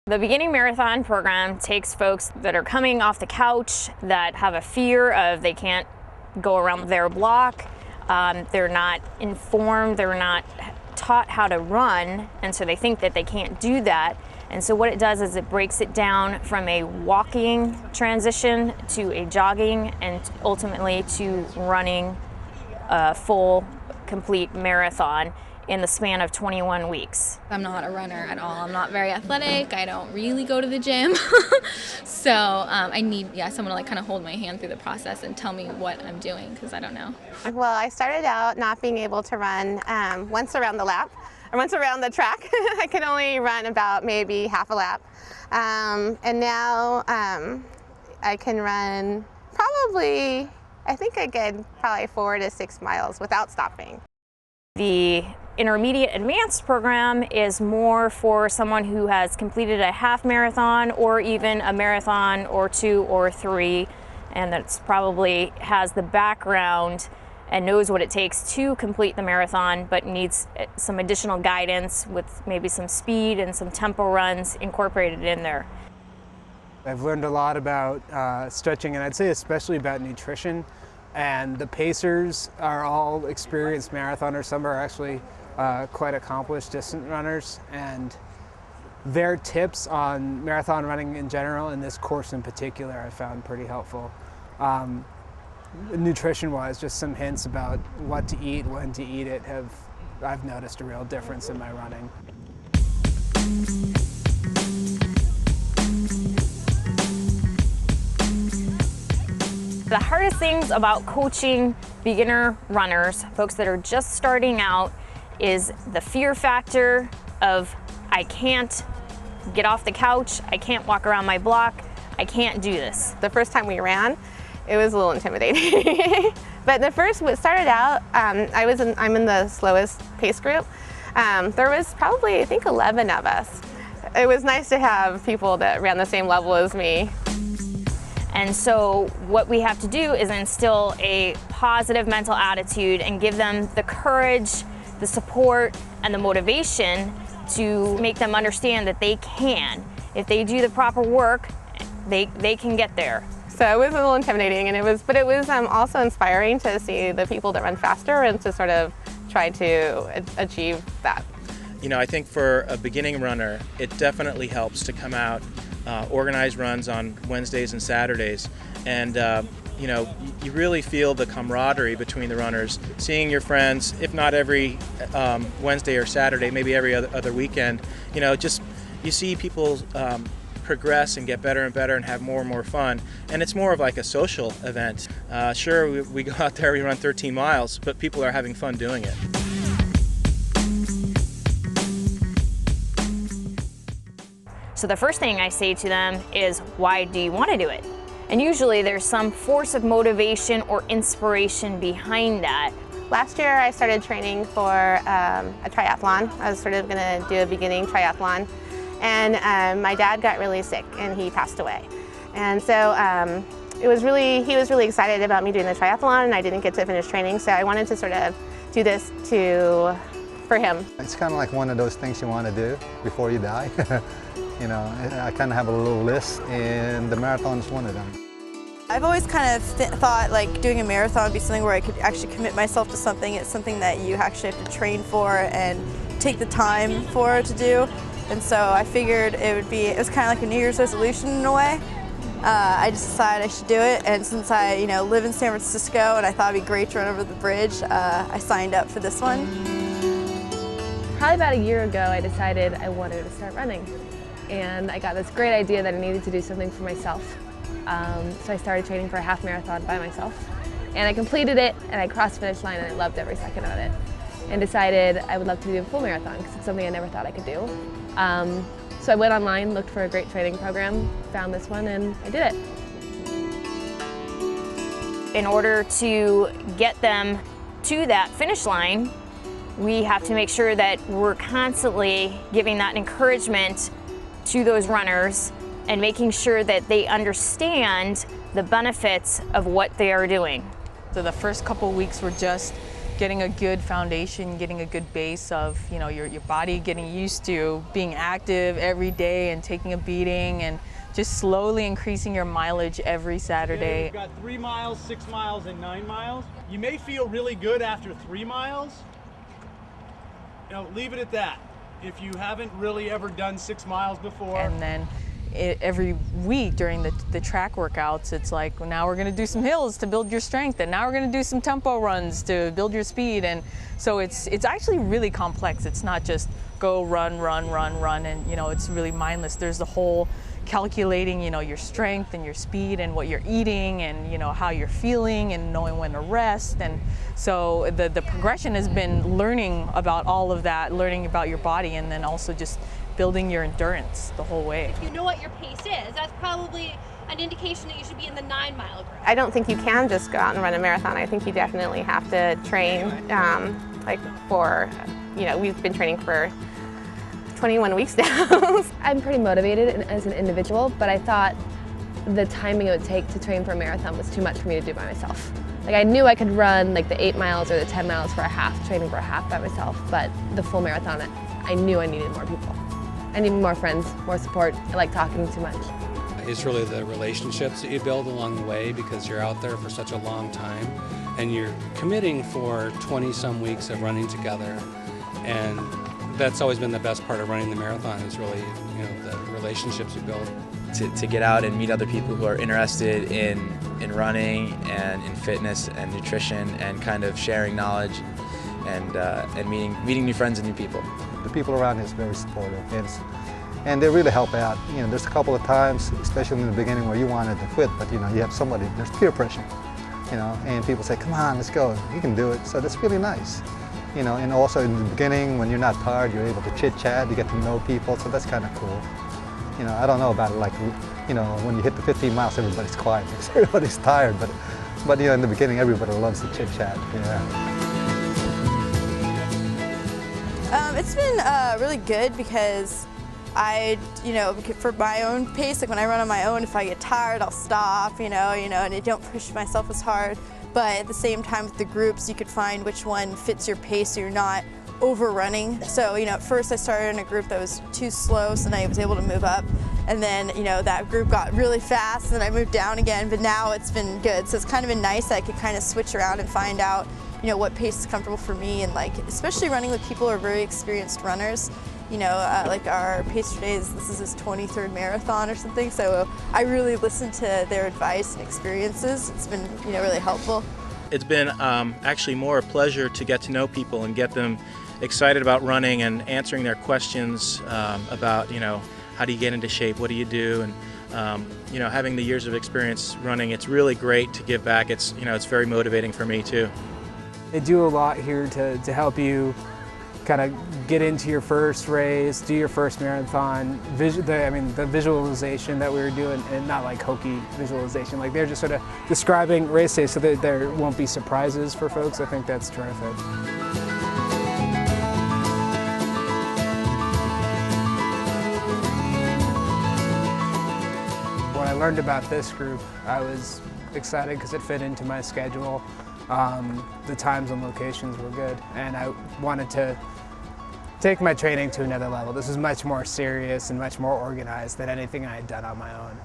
The beginning marathon program takes folks that are coming off the couch, that have a fear of they can't go around their block, they're not informed, they're not taught how to run, and so they think that they can't do that. And so what it does is it breaks it down from a walking transition to a jogging and ultimately to running a full, complete marathon in the span of 21 weeks. I'm not a runner at all. I'm not very athletic. I don't really go to the gym. So I need someone to kind of hold my hand through the process and tell me what I'm doing, because I don't know. Well, I started out not being able to run once around the lap, or once around the track. I could only run about maybe half a lap. And now I can run probably, I think I get probably 4 to 6 miles without stopping. The intermediate advanced program is more for someone who has completed a half marathon or even a marathon or 2 or 3, and that's probably has the background and knows what it takes to complete the marathon, but needs some additional guidance with maybe some speed and some tempo runs incorporated in there. I've learned a lot about stretching, and I'd say especially about nutrition. And the pacers are all experienced marathoners. Some are actually quite accomplished distant runners, and their tips on marathon running in general and this course in particular I found pretty helpful. Nutrition-wise, just some hints about what to eat, when to eat it, I've noticed a real difference in my running. The hardest things about coaching beginner runners, folks that are just starting out, is the fear factor of I can't get off the couch, I can't walk around my block, I can't do this. The first time we ran, it was a little intimidating. But the first, what started out, I'm in the slowest pace group. There was probably, I think, 11 of us. It was nice to have people that ran the same level as me. And so what we have to do is instill a positive mental attitude and give them the courage, the support, and the motivation to make them understand that they can. If they do the proper work, they can get there. So it was a little intimidating, but it was also inspiring to see the people that run faster and to sort of try to achieve that. You know, I think for a beginning runner, it definitely helps to come out, organize runs on Wednesdays and Saturdays, and you know, you really feel the camaraderie between the runners, seeing your friends, if not every Wednesday or Saturday, maybe every other weekend. You know, just you see people progress and get better and better and have more and more fun, and it's more of like a social event. Sure, we go out there, we run 13 miles, but people are having fun doing it. So the first thing I say to them is, why do you want to do it? And usually there's some force of motivation or inspiration behind that. Last year I started training for a triathlon. I was sort of going to do a beginning triathlon. And my dad got really sick and he passed away. And so he was really excited about me doing the triathlon, and I didn't get to finish training, so I wanted to sort of do this for him. It's kind of like one of those things you want to do before you die. You know, I kind of have a little list, and the marathon is one of them. I've always kind of thought like doing a marathon would be something where I could actually commit myself to something. It's something that you actually have to train for and take the time for to do. And so I figured it was kind of like a New Year's resolution in a way. I just decided I should do it, and since I live in San Francisco and I thought it'd be great to run over the bridge, I signed up for this one. Probably about a year ago I decided I wanted to start running, and I got this great idea that I needed to do something for myself. So I started training for a half marathon by myself, and I completed it, and I crossed the finish line, and I loved every second of it, and decided I would love to do a full marathon because it's something I never thought I could do. So I went online, looked for a great training program, found this one, and I did it. In order to get them to that finish line, we have to make sure that we're constantly giving that encouragement to those runners and making sure that they understand the benefits of what they are doing. So the first couple weeks were just getting a good foundation, getting a good base of, you know, your body getting used to being active every day and taking a beating, and just slowly increasing your mileage every Saturday. We've got 3 miles, 6 miles, and 9 miles. You may feel really good after 3 miles. You know, leave it at that. If you haven't really ever done 6 miles before. And then every week during the track workouts, it's like, well, now we're going to do some hills to build your strength, and now we're going to do some tempo runs to build your speed. And so it's actually really complex. It's not just go run, and you know, it's really mindless. There's the whole calculating, you know, your strength and your speed and what you're eating, and you know, how you're feeling, and knowing when to rest. And so the progression has been learning about all of that, learning about your body, and then also just building your endurance the whole way. If you know what your pace is, that's probably an indication that you should be in the 9-mile group. I don't think you can just go out and run a marathon. I think you definitely have to train, like for, you know, we've been training for 21 weeks now. I'm pretty motivated as an individual, but I thought the timing it would take to train for a marathon was too much for me to do by myself. Like, I knew I could run like the 8 miles or the 10 miles for a half, training for a half by myself, but the full marathon, I knew I needed more people. I need more friends, more support. I like talking too much. It's really the relationships that you build along the way, because you're out there for such a long time and you're committing for 20-some weeks of running together. And that's always been the best part of running the marathon, is really, you know, the relationships you build. To get out and meet other people who are interested in running and in fitness and nutrition, and kind of sharing knowledge and meeting new friends and new people. The people around is very supportive, and they really help out. You know, there's a couple of times, especially in the beginning, where you wanted to quit, but you know, you have somebody, there's peer pressure, you know, and people say, come on, let's go, you can do it. So that's really nice. You know, and also in the beginning, when you're not tired, you're able to chit-chat, you get to know people, so that's kind of cool. You know, I don't know about it, like, you know, when you hit the 15 miles, everybody's quiet because everybody's tired, but you know, in the beginning, everybody loves to chit-chat, yeah. It's been really good, because you know, for my own pace, like when I run on my own, if I get tired, I'll stop, you know, and I don't push myself as hard. But at the same time, with the groups, you could find which one fits your pace so you're not overrunning. So, you know, at first I started in a group that was too slow, so then I was able to move up. And then, you know, that group got really fast, and then I moved down again, but now it's been good. So it's kind of been nice that I could kind of switch around and find out, you know, what pace is comfortable for me, and like, especially running with people who are very experienced runners. You know, like our pacer today, this is his 23rd marathon or something, so I really listened to their advice and experiences. It's been, you know, really helpful. It's been actually more a pleasure to get to know people and get them excited about running, and answering their questions about, you know, how do you get into shape, what do you do, and you know, having the years of experience running, it's really great to give back. It's, you know, it's very motivating for me too. They do a lot here to help you kind of get into your first race, do your first marathon. The visualization that we were doing, and not like hokey visualization, like they're just sort of describing race days so that there won't be surprises for folks. I think that's terrific. When I learned about this group, I was excited because it fit into my schedule. The times and locations were good, and I wanted to take my training to another level. This is much more serious and much more organized than anything I had done on my own.